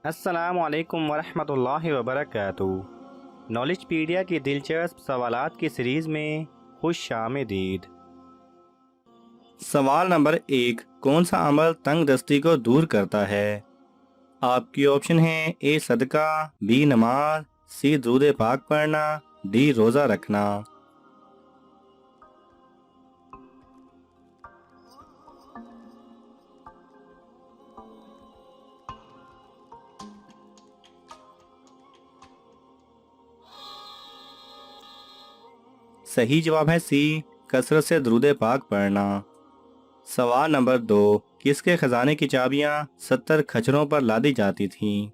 السلام علیکم ورحمۃ اللہ وبرکاتہ۔ نالج پیڈیا کی دلچسپ سوالات کی سیریز میں خوش آمدید۔ سوال نمبر 1، کون سا عمل تنگ دستی کو دور کرتا ہے؟ آپ کی آپشن ہیں: اے صدقہ، بی نماز، سی درود پاک پڑھنا، ڈی روزہ رکھنا۔ صحیح جواب ہے سی، کثرت سے درود پاک پڑھنا۔ سوال نمبر 2، کس کے خزانے کی چابیاں 70 کھچروں پر لادی جاتی تھیں؟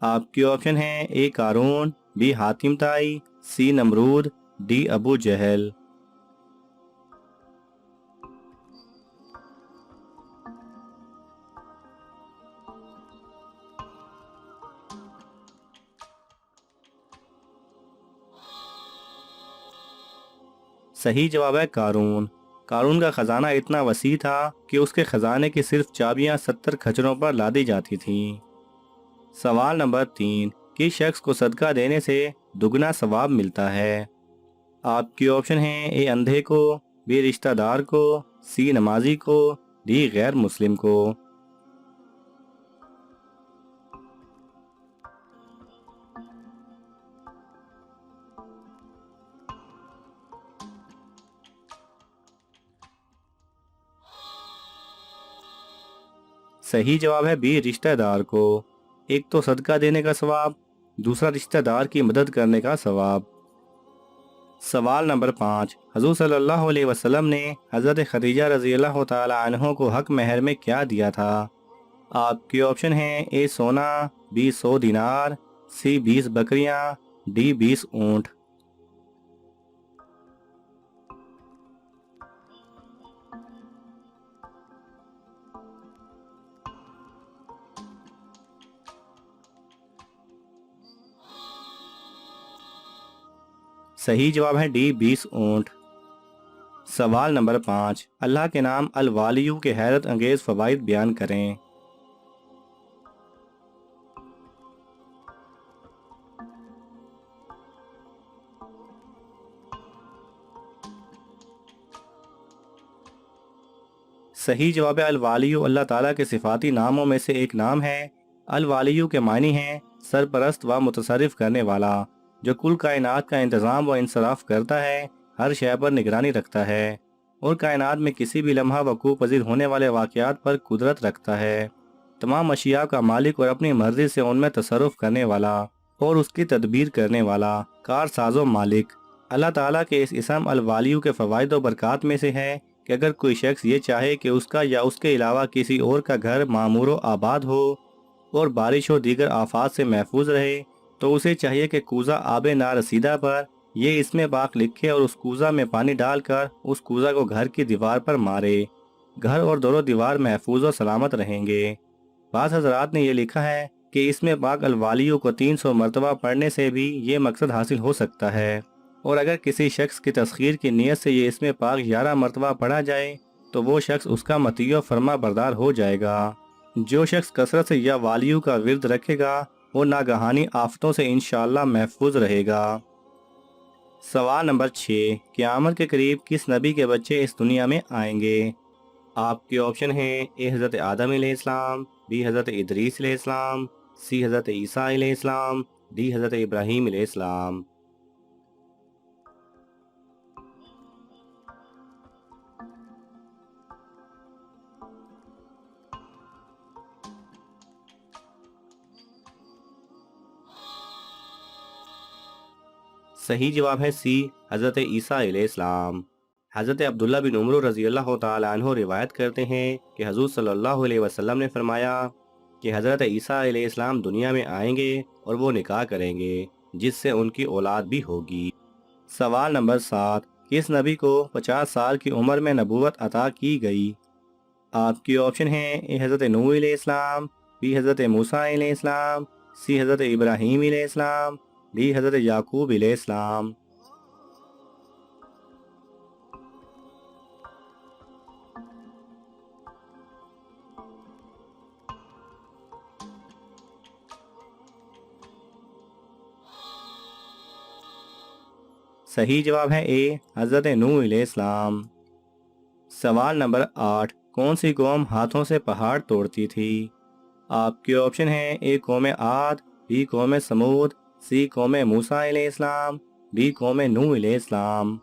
آپ کی آپشن ہیں: A Qarun, B Hatim Tai, C Nimrod, D Abu Jahl. صحیح جواب ہے قارون۔ قارون کا خزانہ اتنا وسیع تھا کہ اس کے خزانے کی صرف چابیاں 70 کھچروں پر لادی جاتی تھیں۔ سوال نمبر 3، کس شخص کو صدقہ دینے سے دگنا ثواب ملتا ہے؟ آپ کی آپشن ہیں: اے اندھے کو، بی رشتہ دار کو، سی نمازی کو، ڈی غیر مسلم کو۔ صحیح جواب ہے بی رشتہ دار کو۔ ایک تو صدقہ دینے کا ثواب، دوسرا رشتہ دار کی مدد کرنے کا ثواب۔ سوال نمبر 5، حضور صلی اللہ علیہ وسلم نے حضرت خدیجہ رضی اللہ تعالی عنہ کو حق مہر میں کیا دیا تھا؟ آپ کی آپشن ہیں: اے سونا، بی 100 دینار، سی 20 بکریاں، ڈی 20 اونٹ۔ صحیح جواب ہے ڈی 20 اونٹ۔ سوال نمبر 5، اللہ کے نام الوالیو کے حیرت انگیز فوائد بیان کریں۔ صحیح جواب ہے الوالیو اللہ تعالیٰ کے صفاتی ناموں میں سے ایک نام ہے۔ الوالیو کے معنی ہیں سرپرست و متصرف کرنے والا، جو کل کائنات کا انتظام و انصراف کرتا ہے، ہر شے پر نگرانی رکھتا ہے اور کائنات میں کسی بھی لمحہ وقوع پذیر ہونے والے واقعات پر قدرت رکھتا ہے۔ تمام اشیاء کا مالک اور اپنی مرضی سے ان میں تصرف کرنے والا اور اس کی تدبیر کرنے والا، کار ساز و مالک۔ اللہ تعالیٰ کے اس اسم الوالیو کے فوائد و برکات میں سے ہے کہ اگر کوئی شخص یہ چاہے کہ اس کا یا اس کے علاوہ کسی اور کا گھر معمور و آباد ہو اور بارش و دیگر آفات سے محفوظ رہے، تو اسے چاہیے کہ کوزہ آب نارسیدہ پر یہ اسم پاک لکھے اور اس کوزہ میں پانی ڈال کر اس کوزہ کو گھر کی دیوار پر مارے۔ گھر اور دور و دیوار محفوظ و سلامت رہیں گے۔ بعض حضرات نے یہ لکھا ہے کہ اسم پاک الوالیو کو 300 مرتبہ پڑھنے سے بھی یہ مقصد حاصل ہو سکتا ہے، اور اگر کسی شخص کی تسخیر کی نیت سے یہ اسم پاک 11 مرتبہ پڑھا جائے تو وہ شخص اس کا مطیع و فرما بردار ہو جائے گا۔ جو شخص کثرت سے یا والیو کا ورد رکھے گا وہ ناگہانی آفتوں سے انشاءاللہ محفوظ رہے گا۔ سوال نمبر 6، قیامت کے قریب کس نبی کے بچے اس دنیا میں آئیں گے؟ آپ کے آپشن ہیں: اے حضرت آدم علیہ السلام، بی حضرت ادریس علیہ السلام، سی حضرت عیسیٰ علیہ السلام، ڈی حضرت ابراہیم علیہ السلام۔ صحیح جواب ہے سی، حضرت عیسیٰ علیہ السلام۔ حضرت عبداللہ بن عمر رضی اللہ تعالی عنہ روایت کرتے ہیں کہ حضور صلی اللہ علیہ وسلم نے فرمایا کہ حضرت عیسیٰ علیہ السلام دنیا میں آئیں گے اور وہ نکاح کریں گے جس سے ان کی اولاد بھی ہوگی۔ سوال نمبر 7، کس نبی کو 50 سال کی عمر میں نبوت عطا کی گئی؟ آپ کی آپشن ہیں: اے حضرت نوح علیہ السلام، بی حضرت موسیٰ علیہ السلام، سی حضرت ابراہیم علیہ السلام، ڈی حضرت یعقوب علیہ السلام۔ صحیح جواب ہے اے حضرت نوح علیہ السلام۔ سوال نمبر 8، کون سی قوم ہاتھوں سے پہاڑ توڑتی تھی؟ آپ کے آپشن ہیں اے قوم عاد، بی قوم سمود، سی قوم موسیٰ علیہ السلام، بی قوم نوح علیہ السلام۔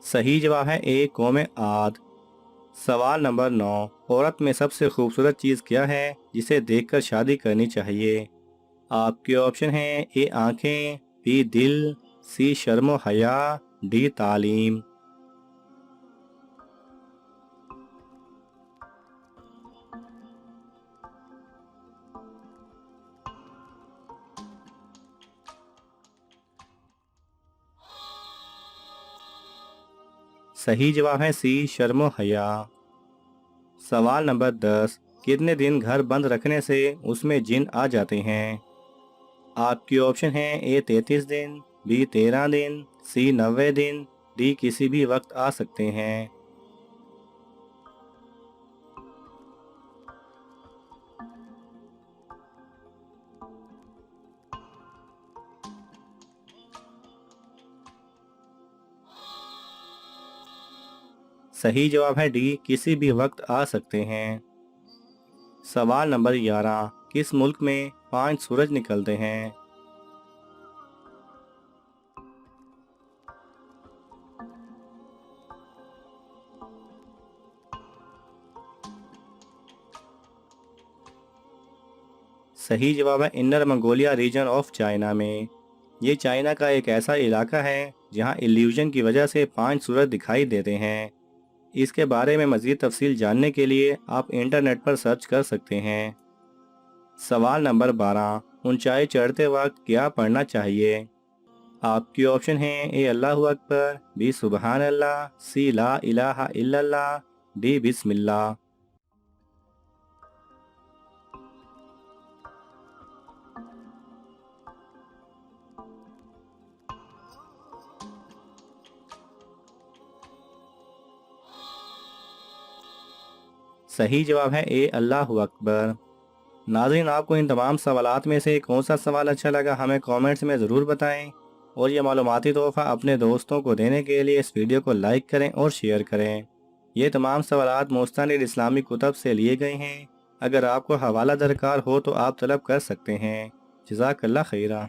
صحیح جواب ہے اے قوم عاد۔ سوال نمبر 9، عورت میں سب سے خوبصورت چیز کیا ہے جسے دیکھ کر شادی کرنی چاہیے؟ آپ کے آپشن ہیں اے آنکھیں، بی دل، سی شرم و حیا، ڈی تعلیم۔ صحیح جواب ہے سی شرم و حیا۔ سوال نمبر 10، کتنے دن گھر بند رکھنے سے اس میں جن آ جاتے ہیں؟ آپ کی آپشن ہیں اے 33 دن، be 13 then, C 90 then, D کسی بھی وقت آ سکتے ہیں۔ صحیح جواب ہے ڈی کسی بھی وقت آ سکتے ہیں۔ سوال نمبر 11، کس ملک میں 5 سورج نکلتے ہیں؟ صحیح جواب ہے inner Mongolia region of China میں۔ یہ چائنا کا ایک ایسا علاقہ ہے جہاں ایلیوژن کی وجہ سے 5 سورج دکھائی دیتے ہیں۔ اس کے بارے میں مزید تفصیل جاننے کے لیے آپ انٹرنیٹ پر سرچ کر سکتے ہیں۔ سوال نمبر 12، اونچائی چڑھتے وقت کیا پڑھنا چاہیے؟ آپ کی آپشن ہیں اے اللہ اکبر، بی سبحان اللہ، سی لا الہ الا اللہ، ڈی بسم اللہ۔ صحیح جواب ہے اے اللہ اکبر۔ ناظرین، آپ کو ان تمام سوالات میں سے کون سا سوال اچھا لگا ہمیں کامنٹس میں ضرور بتائیں، اور یہ معلوماتی تحفہ اپنے دوستوں کو دینے کے لیے اس ویڈیو کو لائک کریں اور شیئر کریں۔ یہ تمام سوالات مستند اسلامی کتب سے لیے گئے ہیں۔ اگر آپ کو حوالہ درکار ہو تو آپ طلب کر سکتے ہیں۔ جزاک اللہ خیرہ۔